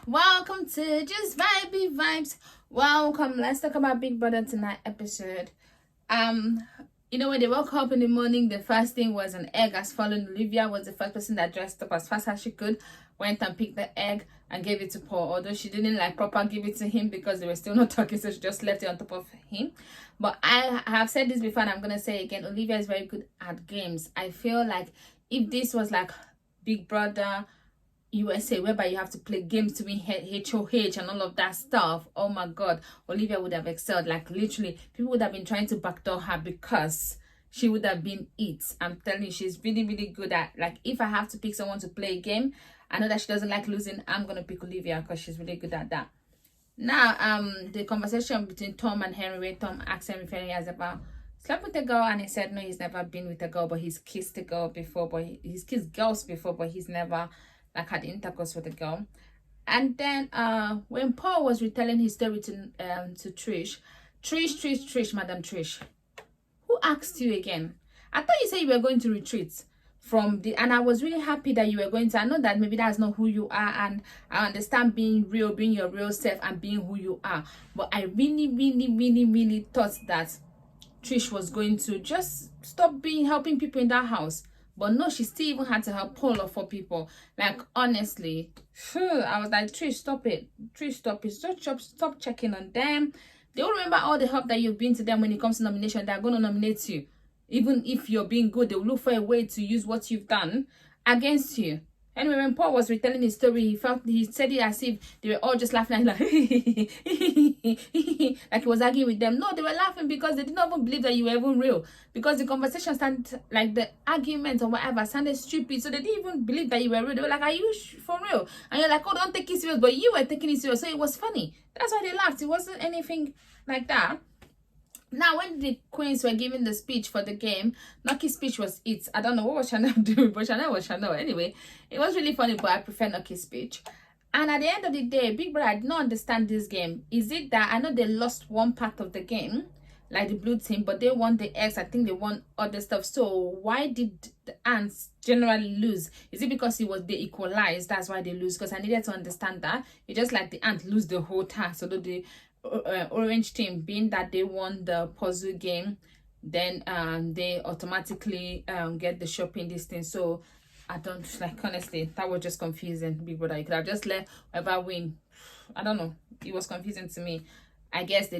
Welcome to Just Vibey Vibes. Welcome. Let's talk about Big Brother tonight episode. When they woke up in the morning, the first thing was an egg as followed. Olivia was the first person that dressed up as fast as she could, went and picked the egg and gave it to Paul. Although she didn't proper give it to him because they were still not talking, so she just left it on top of him. But I have said this before and I'm gonna say it again. Olivia is very good at games. I feel like if this was like Big Brother USA, whereby you have to play games to win HOH and all of that stuff, oh my god, Olivia would have excelled. Like literally, people would have been trying to backdoor her because she would have been it. I'm telling you, she's really, really good at, if I have to pick someone to play a game, I know that she doesn't like losing, I'm gonna pick Olivia because she's really good at that. Now, the conversation between Tom and Henry, where Tom asked him if Henry has ever slept with a girl, and he said no, he's never been with a girl, but he's kissed a girl before, but he's kissed girls before, but he's never had intercourse with a girl. And then when Paul was retelling his story to Trish, Madam Trish, who asked you again? I thought you said you were going to retreat from the, and I was really happy that you were going to. I know that maybe that's not who you are, and I understand being real, being your real self and being who you are, but I really thought that Trish was going to just stop helping people in that house. But no, she still even had to help Paul for people. Like, honestly, I was like, Trish, stop it. Trish, stop it. Stop checking on them. They will remember all the help that you've been to them when it comes to nomination. They're going to nominate you. Even if you're being good, they will look for a way to use what you've done against you. Anyway, when Paul was retelling his story, he said it as if they were all just laughing, like he was arguing with them. No, they were laughing because they didn't even believe that you were even real. Because the conversation sounded like the argument or whatever sounded stupid, so they didn't even believe that you were real. They were like, "Are you for real?" And you're like, "Oh, don't take it serious," but you were taking it serious, so it was funny. That's why they laughed. It wasn't anything like that. Now, when the queens were giving the speech for the game, Nucky's speech was it. I don't know what was Chanel doing, but Chanel was Chanel. Anyway, it was really funny, but I prefer Nucky's speech. And at the end of the day, Big Brother, I did not understand this game. Is it that I know they lost one part of the game, like the blue team, but they won the X. I think they won other stuff. So why did the ants generally lose? Is it because they equalized? That's why they lose? Because I needed to understand that. It's just like the ants lose the whole task. So the orange team, being that they won the puzzle game, then they automatically get the shopping this thing. So I don't honestly, that was just confusing. Big Brother, you could have just let whoever win. I don't know, it was confusing to me. I guess they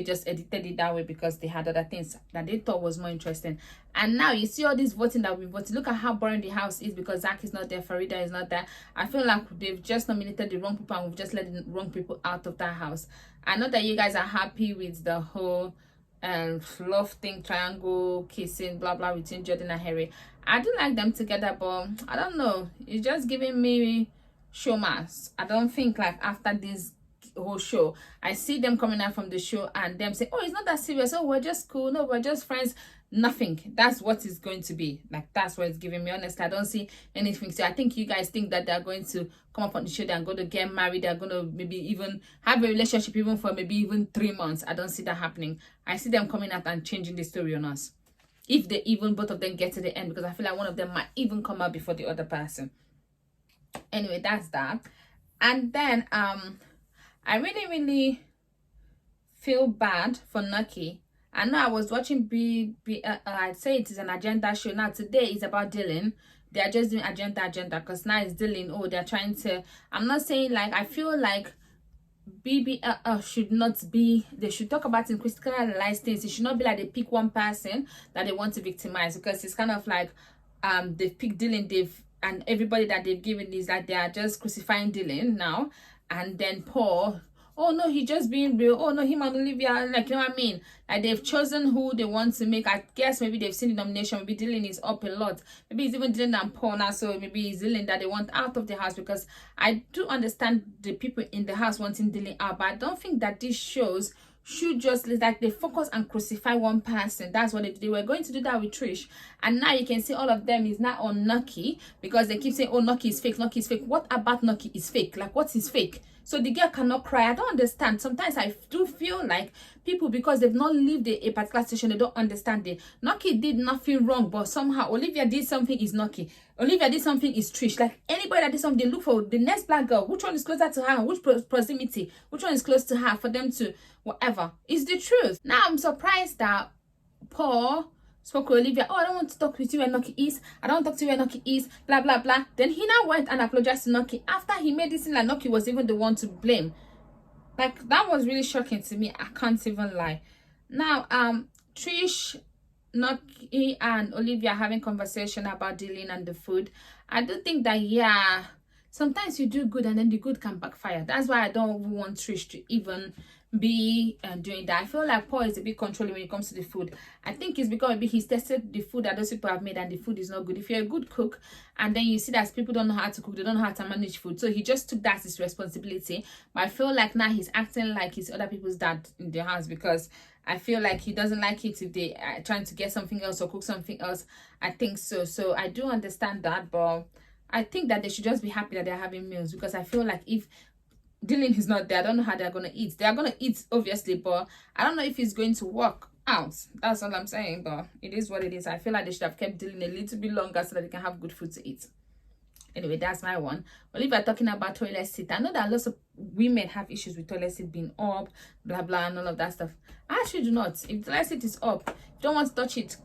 just edited it that way because they had other things that they thought was more interesting. And now you see all this voting that we voted. Look at how boring the house is because Zach is not there, Farida is not there. I feel like they've just nominated the wrong people and we've just let the wrong people out of that house. I know that you guys are happy with the whole love thing, triangle, kissing, blah blah between Jordan and Harry. I do like them together, but I don't know. It's just giving me showmas. I don't think after this whole show I see them coming out from the show and them say, oh, it's not that serious, oh, we're just cool, no, we're just friends. Nothing. That's what it's going to be. That's what it's giving me. Honestly, I don't see anything. So I think you guys think that they're going to come up on the show, they're going to get married, they're going to maybe even have a relationship even for maybe even 3 months. I don't see that happening. I see them coming out and changing the story on us, if they even both of them get to the end, because I feel like one of them might even come out before the other person. Anyway, that's that. And then I really feel bad for Nucky. I know I was watching I'd say it is an agenda show. Now today is about Dylan. They are just doing agenda because now it's Dylan. Oh, they're trying to, I'm not saying I feel like BBL should not be, they should talk about in critical analyze things. It should not be like they pick one person that they want to victimize, because it's kind of like they've picked Dylan, and everybody that they've given is like they are just crucifying Dylan now. And then Paul, oh no, he just being real. Oh no, him and Olivia, you know what I mean? They've chosen who they want to make. I guess maybe they've seen the nomination. Maybe Dylan is up a lot. Maybe it's even Dylan and Paul now. So maybe it's Dylan that they want out of the house, because I do understand the people in the house wanting Dylan out. But I don't think that these shows should just they focus and crucify one person. That's what they were going to do that with Trish, and now you can see all of them is now on Nucky because they keep saying, oh, Nucky is fake, Nucky is fake. What about Nucky is fake? What is fake? so the girl cannot cry. I don't understand. Sometimes I do feel like people, because they've not lived a particular situation, they don't understand it. Noki did nothing wrong, but somehow Olivia did something is Noki. Olivia did something is Trish. Like anybody that did something, they look for the next black girl. Which one is closer to her? Which proximity? Which one is close to her for them to whatever? It's the truth. Now I'm surprised that Paul spoke to Olivia. Oh, I don't want to talk with you where Noki is. I don't want to talk to you where Noki is. Blah, blah, blah. Then he now went and apologized to Noki after he made it seem like Noki was even the one to blame. Like, that was really shocking to me. I can't even lie. Now, Trish, Noki, and Olivia having conversation about dealing and the food. I do think that, yeah, sometimes you do good and then the good can backfire. That's why I don't want Trish to even be doing that. I feel like Paul is a bit controlling when it comes to the food. I think it's because maybe he's tested the food that those people have made and the food is not good. If you're a good cook and then you see that people don't know how to cook, they don't know how to manage food, so he just took that as his responsibility. But I feel like now he's acting like he's other people's dad in the house, because I feel like he doesn't like it if they are trying to get something else or cook something else. I think so I do understand that, but I think that they should just be happy that they're having meals, because I feel like if Dylan is not there, I don't know how they're gonna eat. They are gonna eat, obviously, but I don't know if it's going to work out. That's all I'm saying, but it is what it is. I feel like they should have kept Dylan a little bit longer so that they can have good food to eat. Anyway, that's my one. Olivia talking about toilet seat. I know that lots of women have issues with toilet seat being up, blah blah, and all of that stuff. I actually do not. If the toilet seat is up, if you don't want to touch it,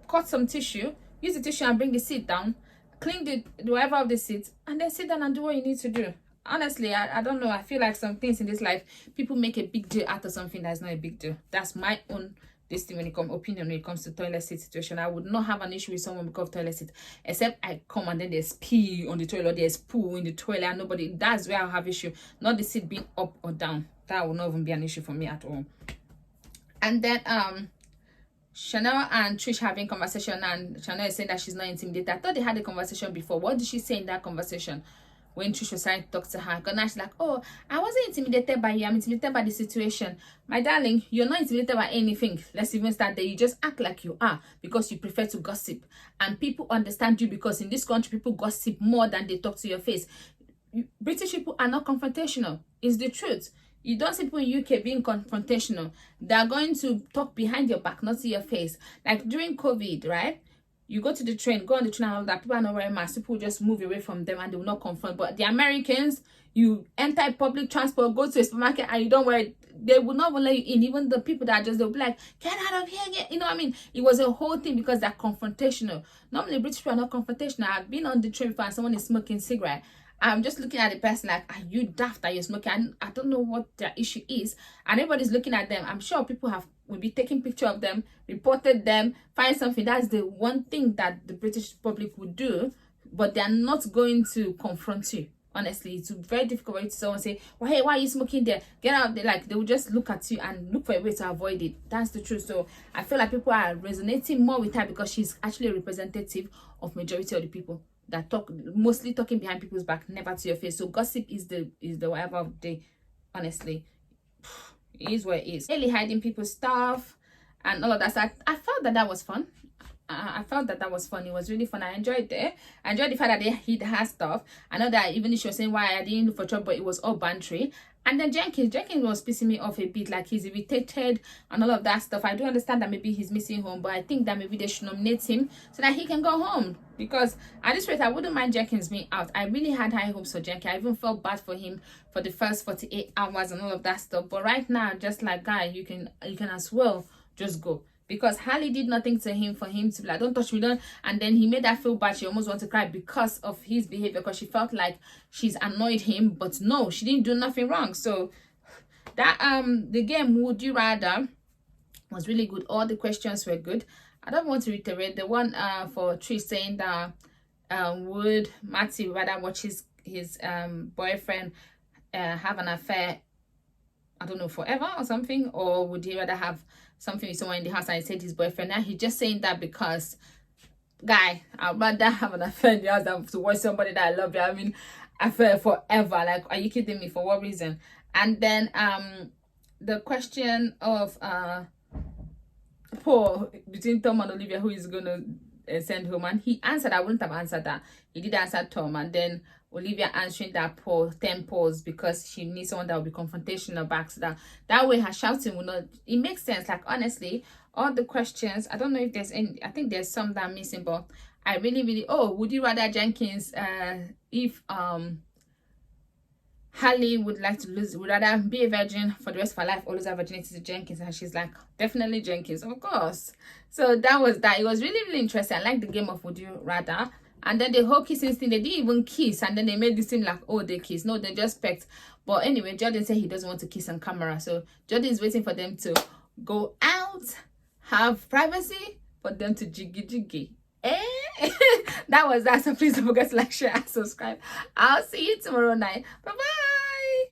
cut some tissue, use the tissue and bring the seat down, clean the whatever of the seat, and then sit down and do what you need to do. Honestly, I don't know. I feel like some things in this life, people make a big deal out of something that's not a big deal. That's my own opinion when it comes to toilet seat situation. I would not have an issue with someone because of toilet seat, except I come and then there's pee on the toilet, or there's poo in the toilet and nobody. That's where I'll have issue, not the seat being up or down. That will not even be an issue for me at all. And then Chanel and Trish having conversation, and Chanel is saying that she's not intimidated. I thought they had a conversation before. What did she say in that conversation? When Trish was trying to talk to her, because now she's like, oh, I wasn't intimidated by you, I'm intimidated by the situation. My darling, you're not intimidated by anything. Let's even start there. You just act like you are because you prefer to gossip. And people understand you because in this country, people gossip more than they talk to your face. British people are not confrontational. It's the truth. You don't see people in UK being confrontational. They're going to talk behind your back, not to your face. Like during COVID, right? You go to the train, go on the train and all that, people are not wearing masks, people just move away from them and they will not confront. But the Americans, you enter public transport, go to a supermarket and you don't wear it, they will not let you in. Even the people that they'll be like, get out of here, you know what I mean? It was a whole thing because they're confrontational. Normally British people are not confrontational. I've been on the train before and someone is smoking cigarette. I'm just looking at the person like, are you daft that you're smoking? I don't know what their issue is. And everybody's looking at them. I'm sure people will be taking picture of them, reported them, find something. That's the one thing that the British public would do, but they're not going to confront you. Honestly, it's very difficult for you to someone say, well, hey, why are you smoking there? Get out there. Like, they will just look at you and look for a way to avoid it. That's the truth. So I feel like people are resonating more with her because she's actually a representative of majority of the people that talk, mostly talking behind people's back, never to your face. So gossip is the whatever of the day. Honestly, it is what it is. Really hiding people's stuff and all of that. So I felt that was fun. I felt that was fun. It was really fun. I enjoyed it. I enjoyed the fact that they hid her stuff. I know that even if she was saying why I didn't look for trouble, but it was all bantry. And then Jenkins was pissing me off a bit, like he's irritated and all of that stuff. I do understand that maybe he's missing home, but I think that maybe they should nominate him so that he can go home. Because at this rate, I wouldn't mind Jenkins being out. I really had high hopes for Jenkins. I even felt bad for him for the first 48 hours and all of that stuff. But right now, just like, guy, you can as well just go. Because Harley did nothing to him for him to be like, don't touch me, don't. And then he made her feel bad. She almost wanted to cry because of his behavior, because she felt like she's annoyed him. But no, she didn't do nothing wrong. So that the game Would You Rather was really good. All the questions were good. I don't want to reiterate the one for Trish saying that would Matty rather watch his boyfriend have an affair, I don't know, forever or something, or would he rather have something with someone in the house? And he said his boyfriend. Now he's just saying that because, guy, I'd rather have an affair in the house than to watch somebody that I love having affair forever. Like, are you kidding me? For what reason? And then the question of Paul between Tom and Olivia, who is gonna send home, and he answered. I wouldn't have answered that. He did answer Tom. And then Olivia answering that poll 10 polls because she needs someone that will be confrontational back, so that way her shouting will not, it makes sense. Like, honestly, all the questions, I don't know if there's any, I think there's some that are missing, but I really, oh, would you rather Jenkins, if Hallie would like to lose, would rather be a virgin for the rest of her life or lose her virginity to Jenkins? And she's like, definitely Jenkins, of course. So that was that. It was really interesting. I like the game of would you rather. And then the whole kissing thing, they didn't even kiss, and then they made it seem like, oh, they kiss. No, they just pecked. But anyway, Jordan said he doesn't want to kiss on camera, so Jordan is waiting for them to go out, have privacy, for them to jiggy. That was that. So please don't forget to like, share, and subscribe. I'll see you tomorrow night. Bye bye.